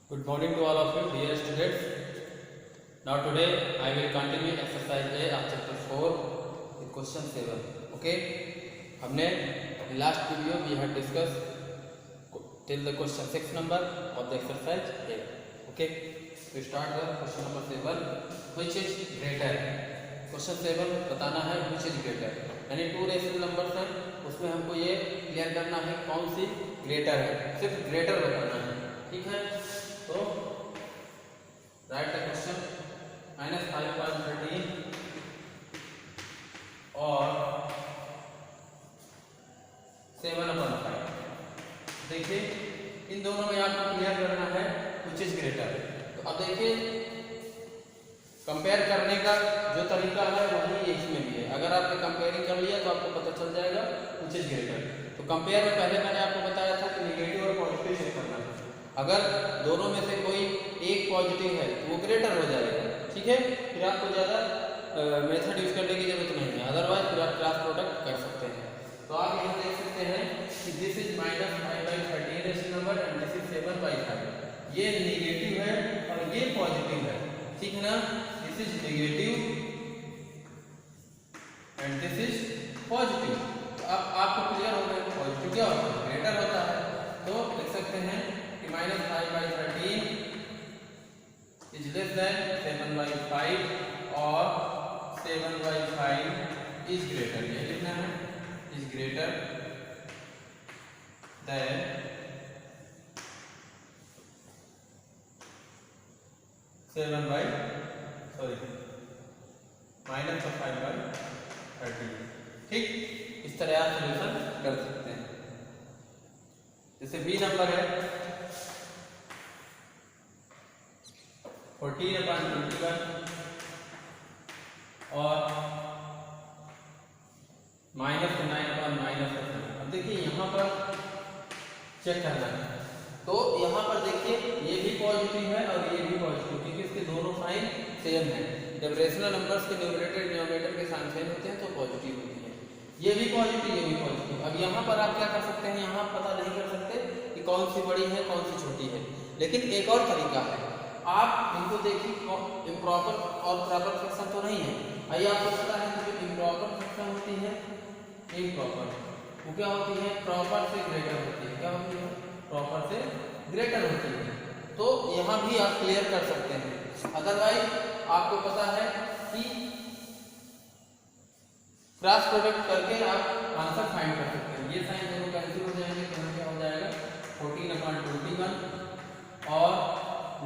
Good morning to all of you, dear students. Now today I will continue exercise A of chapter 4 with question 7. Okay. हमने last video we had discussed till the question 6 number of the exercise A. Okay. So start the question number 7. Which is greater? Question 7 बताना है which is greater. यानी two rational numbers हैं, उसमें हमको ये clear करना है कौन सी ग्रेटर है, सिर्फ ग्रेटर बताना है. ठीक है. तो राइट द क्वेश्चन. -5.13 और 7/5. देखिए इन दोनों में आपको क्लियर करना है विच इज ग्रेटर. तो अब देखिए कंपेयर करने का जो तरीका है वही इसमें भी है. अगर आपने कंपेयरिंग कर लिया तो आपको पता चल जाएगा विच इज ग्रेटर. तो कंपेयर में पहले मैंने आपको बताया था कि नेगेटिव और पॉजिटिव चेक करना है. अगर दोनों में से कोई एक पॉजिटिव है तो वो ग्रेटर हो जाएगा. ठीक है. फिर आपको ज़्यादा मेथड यूज करने की जरूरत नहीं है, अदरवाइज फिर आप क्रॉस प्रोडक्ट कर सकते हैं. तो आप यहाँ देख सकते हैं कि this is -5/13 rational number and this is 7/5. ये नेगेटिव है और ये पॉजिटिव है. ठीक है ना. This is negative and this is positive. तो अब आपको क्लियर हो गया पॉजिटिव क्या होता है, ग्रेटर होता है. तो लिख सकते हैं कि -5/13 इज लेस देन 7/5 और 7/5 इज ग्रेटर. ये लिखना है इज ग्रेटर देन -5/13. ठीक. इस तरह आप सोल्यूशन कर सकते हैं. जैसे बी नंबर है 14/21 और -9/-7. अब देखिए यहाँ पर चेक करना है. तो यहाँ पर देखिए ये भी पॉजिटिव है और ये भी पॉजिटिव, क्योंकि इसके दोनों साइन सेम है. जब रेशनल नंबर्स के न्यूमरेटर डिनोमिनेटर के साइन सेम होते हैं तो पॉजिटिव होती है. ये भी पॉजिटिव ये भी पॉजिटिव. अब यहाँ पर आप क्या कर सकते हैं, यहाँ पता नहीं कर सकते कि कौन सी बड़ी है कौन सी छोटी है, लेकिन एक और तरीका है. आप इनको देखिए इम्प्रॉपर और प्रॉपर फ्रैक्शन तो नहीं है. आइए आपको पता है कि जो इम्प्रॉपर फ्रैक्शन होती है, इम्प्रॉपर वो क्या होती है, प्रॉपर से ग्रेटर होती है. क्या होती है, प्रॉपर से ग्रेटर होती है. तो यहाँ भी आप क्लियर कर सकते हैं. अदरवाइज आपको पता है कि क्रॉस प्रोडक्ट करके आप आंसर फाइंड कर सकते हैं. ये साइन दोनों कैंसिल हो जाएंगे तो यहाँ क्या हो जाएगा 14/21 और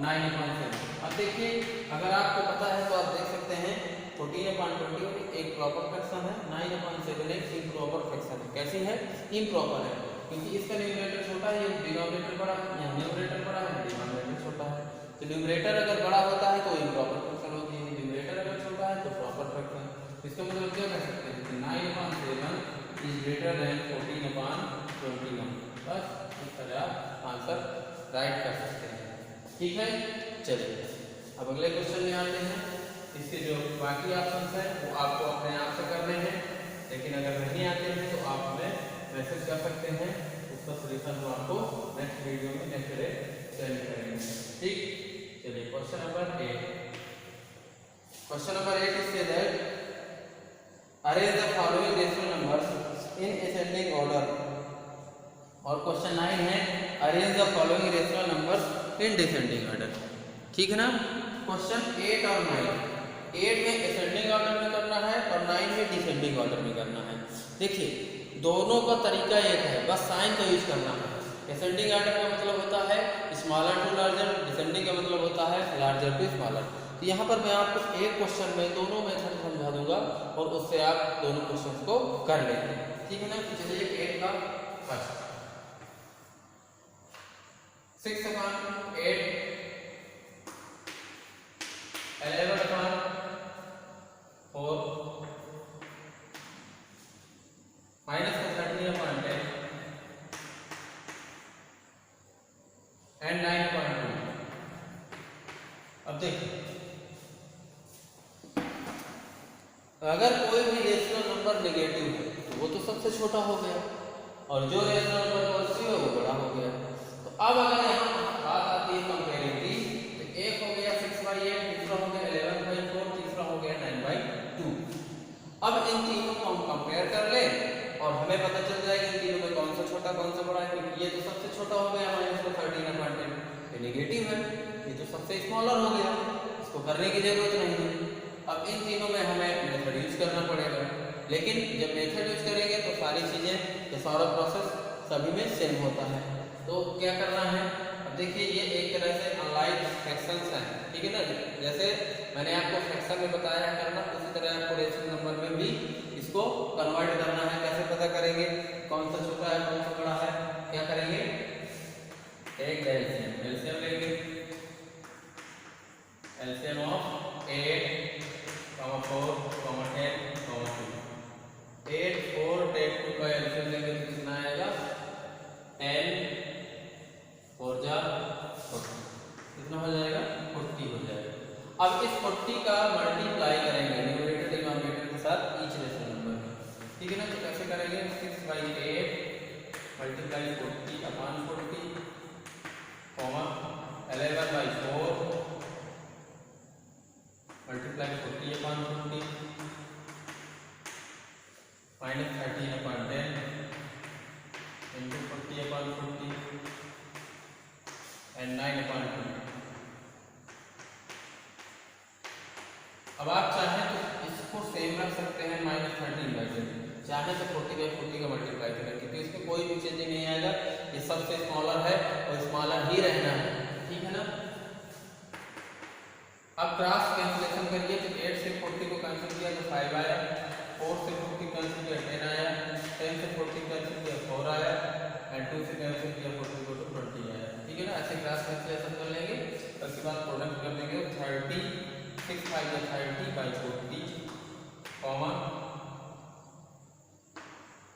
9/7. अब देखिए अगर आपको पता है तो आप देख सकते हैं 14/21 एक प्रॉपर फ्रैक्शन है, 9/7 एक इम्प्रॉपर फ्रैक्शन है. कैसी है, इम्प्रॉपर है, क्योंकि इसका न्यूमरेटर छोटा है, डिनोमिनेटर बड़ा है. यहाँ न्यूमरेटर बड़ा है, डिनोमिनेटर छोटा है. तो न्यूमरेटर अगर बड़ा होता है तो इम्प्रॉपर फ्रैक्शन होती है, न्यूमरेटर अगर छोटा है तो प्रॉपर फ्रैक्शन. इसका मतलब क्या कह सकते हैं कि 9/7 इज ग्रेटर देन 14/21. बस इस तरह आंसर राइट कर सकते हैं. ठीक है. चलिए अब अगले क्वेश्चन में आते हैं. इसके जो बाकी ऑप्शन है वो आपको अपने आप से करने हैं, लेकिन अगर नहीं आते हैं तो आप हमें मैसेज कर सकते हैं. उसका सोल्यूशन हम आपको नेक्स्ट वीडियो में नेक्स्ट डे सेंड करेंगे. ठीक. चलिए question number 8. Question number 8 is say that arrange the following rational numbers in ascending order. और क्वेश्चन 9 है arrange the following rational numbers in descending order. ठीक है ना. क्वेश्चन 8 और 9, 8 में असेंडिंग ऑर्डर में करना है और 9 में डिसेंडिंग ऑर्डर में करना है. देखिए दोनों का तरीका एक है, बस साइन का यूज करना है. असेंडिंग ऑर्डर का मतलब होता है स्मॉलर टू लार्जर, डिसेंडिंग का मतलब होता है लार्जर टू स्मॉलर. तो यहाँ पर मैं आपको एक क्वेश्चन में दोनों मेथड समझा दूंगा और उससे आप दोनों क्वेश्चन को कर लेंगे. ठीक है ना. चलिए 8 का फर्स्ट 6/8 11/4 -13/10 एंड 9/2. अब देखिए अगर कोई भी रेशनल नंबर नेगेटिव है तो वो तो सबसे छोटा हो गया और जो रेशनल नंबर पॉजिटिव है वो बड़ा हो गया. तो अब अगर यहाँ बात आती है कंपेयरिंग अब इन तीनों को हम कंपेयर कर ले और हमें पता चल जाएगा इन तीनों में कौन सा छोटा कौन सा बड़ा है, क्योंकि ये तो सबसे छोटा हो गया -13/10, ये नेगेटिव है, ये तो सबसे स्मॉलर हो गया, इसको करने की जरूरत नहीं है। अब इन तीनों में हमें मेथड यूज करना पड़ेगा, लेकिन जब मेथड यूज करेंगे तो सारी चीजें ये सारा प्रोसेस सभी में सेम होता है। तो क्या करना है, अब देखिए ये एक तरह से अनलाइक फ्रैक्शंस हैं, ठीक है ना, जैसे मैंने आपको फ्रैक्शन में बताया है करना, उसी तरह आपको रेशनल नंबर में भी इसको कन्वर्ट करना है। कैसे पता करेंगे कौन सा छोटा है कौन सा बड़ा है, क्या करेंगे, एक एलसीएम लेंगे, एलसीएम ऑफ 8, 4, 10, 2, 8, 4, 10, 2 का एलसीएम लेंगे तो कितना आएगा 10, 4 जा 40, कितना हो जाएगा 40 हो जाएगा। अब इस 40 का मल्टीप्लाई करेंगे न्यूमरेटर डिनोमिनेटर के साथ ईच रेशनल नंबर में, ठीक है ना। तो कैसे करेंगे, 6/8 मल्टीप्लाई 40/40 11/4 मल्टीप्लाई 40/40 -13/10 into 40/40 and 9/20। अब आप चाहें तो इसको सेम रख सकते हैं -13/10, चाहे तो 40/40 का मल्टीप्लाई करें, क्योंकि इसमें कोई भी चेंज नहीं आएगा, ये सबसे स्मॉलर है और स्मॉलर ही रहना है, ठीक है ना। अब क्रॉस कैंसिलेशन करिए तो 8 से 40 को कैंसिल किया तो 5 आया, 4 से 40 कैंसिल किया 10 आया, 10 से 40 कैंसिल किया 4 आया एंड 2 से कैंसिल किया 40 को तो 20 आया, ठीक है ना। ऐसे क्रॉस कैंसिलेशन कर लेंगे, उसके बाद प्रोडक्ट कर देंगे 30, 6/30/40 कॉमा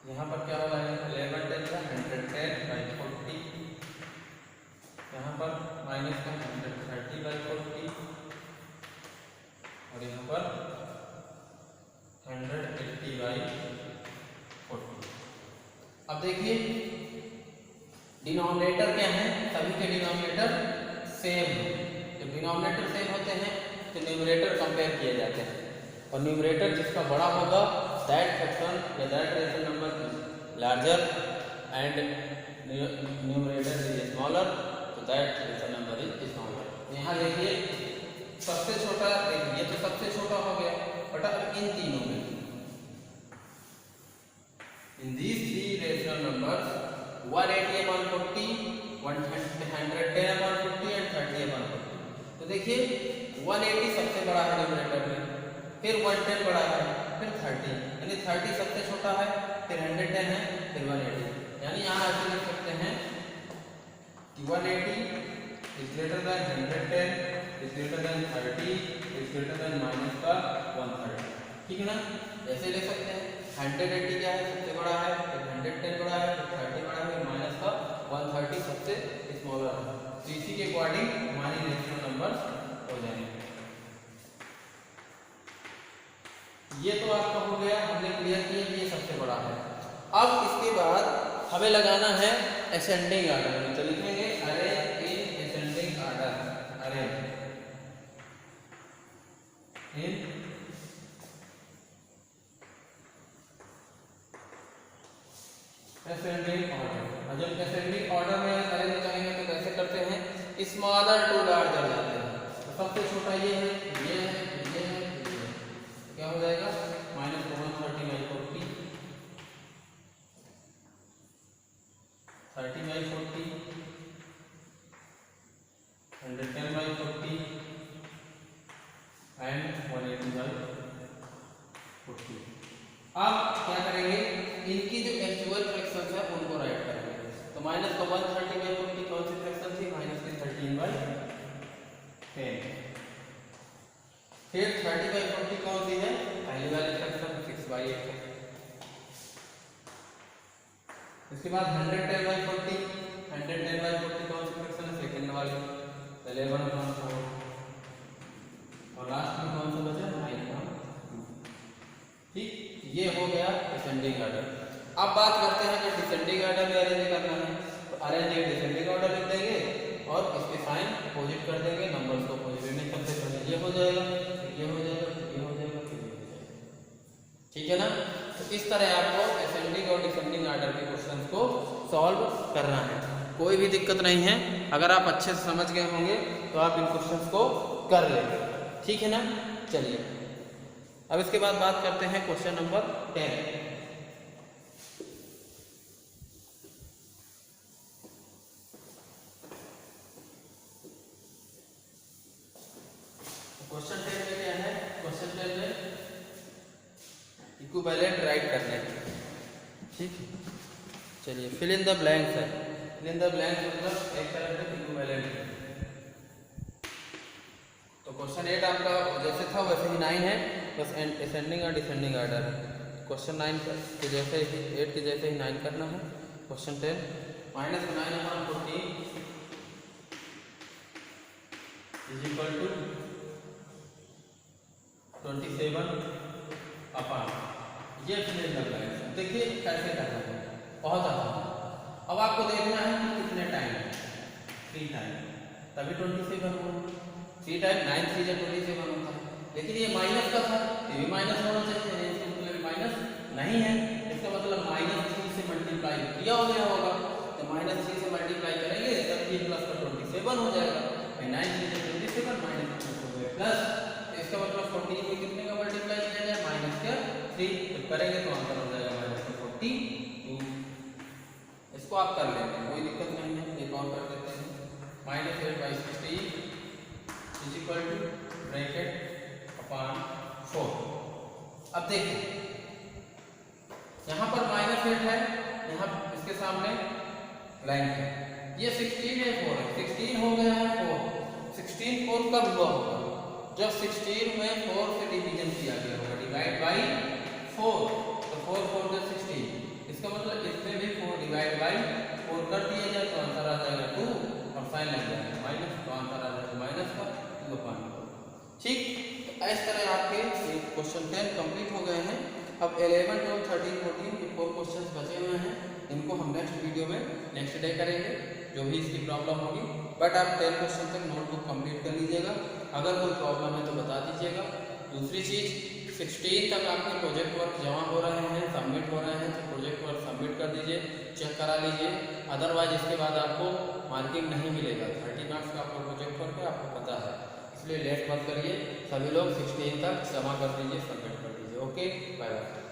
यहाँ पर क्या होगा 11 10 का 110/40, यहाँ पर माइनस का 130/40 और यहाँ पर 180/40। अब देखिए डिनोमिनेटर क्या है, सभी के डिनोमिनेटर सेम है। जब डिनोमिनेटर सेम होते हैं तो न्यूमरेटर कंपेयर किए जाते हैं, और न्यूमरेटर जिसका बड़ा होगा दैट फ्रैक्शन या that rational number is larger and numerator is smaller, तो that rational number is smaller. यहाँ देखिए सबसे छोटा, देखिए ये तो सबसे छोटा हो गया, बट अब इन तीनों में in these three rational numbers 180/40, 110/40 and 30/40। तो देखिए 180 सबसे बड़ा है न्यूमरेटर में, फिर 110 बड़ा है, फिर 30, यानी 30 सबसे छोटा है, फिर 110 है, फिर 180। यानी यहाँ ऐसे लिख सकते हैं कि 180 is greater than 110 is greater than 30 is greater than -130, ठीक है ना। ऐसे ले सकते हैं 180 क्या है सबसे बड़ा है, फिर 110 बड़ा है, फिर 30 बड़ा है, फिर -130 सबसे स्मॉलर है। तो इसी के अकॉर्डिंग हमारी रेशनल नंबर्स हो जाएंगे। ये तो आपका हो गया, हमने क्लियर किया कि ये सबसे बड़ा है। अब इसके बाद हमें लगाना है असेंडिंग ऑर्डर में, तो लिखेंगे अरे इन असेंडिंग ऑर्डर, अरे इन असेंडिंग ऑर्डर। और जब असेंडिंग ऑर्डर में अरे निकालेंगे तो कैसे करते हैं, स्मॉलर टू लार्जर जाते हैं। तो सबसे छोटा ये है, ये है, ये है, क्या हो जाएगा -130/40, 30/40, 110/40 एंड 180/40। अब क्या करेंगे, इनकी जो एक्चुअल फ्रैक्शंस है उनको राइट करेंगे। तो -130/40 कौन सी फ्रैक्शन थी, -13/10। फिर 30/40 कौन सी है, पहली वाली फ्रैक्शन 6/8 है। इसके बाद 110/40, 110/40 कौन सी फ्रैक्शन है, सेकंड वाली 11/4, और लास्ट में कौन सा बचा 9/2। ठीक, ये हो गया डिसेंडिंग ऑर्डर। अब बात करते हैं कि डिसेंडिंग ऑर्डर में अरेंज करना है, तो अरेंज डिसेंडिंग ऑर्डर लिख देंगे और इसके साइन अपोजिट कर देंगे, नंबर्स को अपोजिट में सबसे पहले ये हो जाएगा, ये हो जाएगा, ये हो जाएगा, फिर ये हो जाएगा, ठीक है ना। कोई भी दिक्कत नहीं है। अगर आप अच्छे से समझ गए होंगे तो आप इन क्वेश्चंस को कर लेंगे, ठीक है ना। चलिए अब इसके बाद बात करते हैं क्वेश्चन नंबर 10। क्वेश्चन 10 में क्या है, क्वेश्चन 10 में इक्विवेलेंट राइट करने हैं, ठीक है। चलिए फिल इन द ब्लैंक्स है, फिल इन द ब्लैंक्स मतलब एक तरह से इक्विवेलेंट है। तो क्वेश्चन 8 आपका जैसे था वैसे ही 9 है, बस असेंडिंग और डिसेंडिंग ऑर्डर। क्वेश्चन 9 के जैसे ही 8 के जैसे ही 9 करना है। Question 10 -9/14 is equal to 27 upon, ये फिल इन द ब्लैंक्स। देखिए कैसे करना है, बहुत आसान। अब आपको देखना है कि कितने टाइम, 3 टाइम, तभी 27 होगा। 3 टाइम 9 3 या 27 होता है। लेकिन ये माइनस का था, ये भी माइनस होना चाहिए, इसका मतलब माइनस नहीं है, इसका मतलब -3 से मल्टीप्लाई किया हो गया होगा। तो -3 से मल्टीप्लाई करेंगे तब ये प्लस का 27 हो जाएगा। 9 3 या 27 माइनस प्लस, इसका मतलब 14 में कितने का मल्टीप्लाई किया जाए, माइनस का 3, तो करेंगे तो आंसर हो जाएगा -42। इसको आप कर लेंगे, कोई दिक्कत नहीं है। एक और कर देते हैं, -8/16 is equal to bracket upon 4। अब देखिए यहाँ पर -8 है, यहाँ इसके सामने ब्लैंक है, ये 16 है 4 है, 16 हो गया है 4। 16 4 कब हुआ होगा, जब 16 में 4 से डिवीजन किया गया होगा, डिवाइड बाई 4, तो 4 4 जो 16, इसका मतलब इसमें भी 4 डिवाइड बाई 4 कर दिया जाए तो आंसर आ जाएगा 2 और साइन लग जाएगा माइनस, तो आंसर आ जाएगा माइनस का 2/4। ठीक, तो इस तरह आपके क्वेश्चन 10 कंप्लीट हो गए हैं। अब 11 12 13 14 ये 4 क्वेश्चंस बचे हुए हैं, इनको हम नेक्स्ट वीडियो में नेक्स्ट डे करेंगे, जो भी इसकी प्रॉब्लम होगी। बट आप 10 क्वेश्चन तक नोटबुक कंप्लीट कर लीजिएगा, अगर कोई प्रॉब्लम है तो बता दीजिएगा। दूसरी चीज़, 16 तक आपके प्रोजेक्ट वर्क जमा हो रहे हैं, सबमिट हो रहे हैं, तो प्रोजेक्ट वर्क सबमिट कर दीजिए, चेक करा लीजिए। अदरवाइज इसके बाद आपको मार्किंग नहीं मिलेगा, 30 मार्क्स का आपका प्रोजेक्ट वर्क है, आपको पता है, इसलिए लेट मत करिए। सभी लोग 16 तक जमा कर दीजिए, सबमिट कर दीजिए। Okay, bye bye.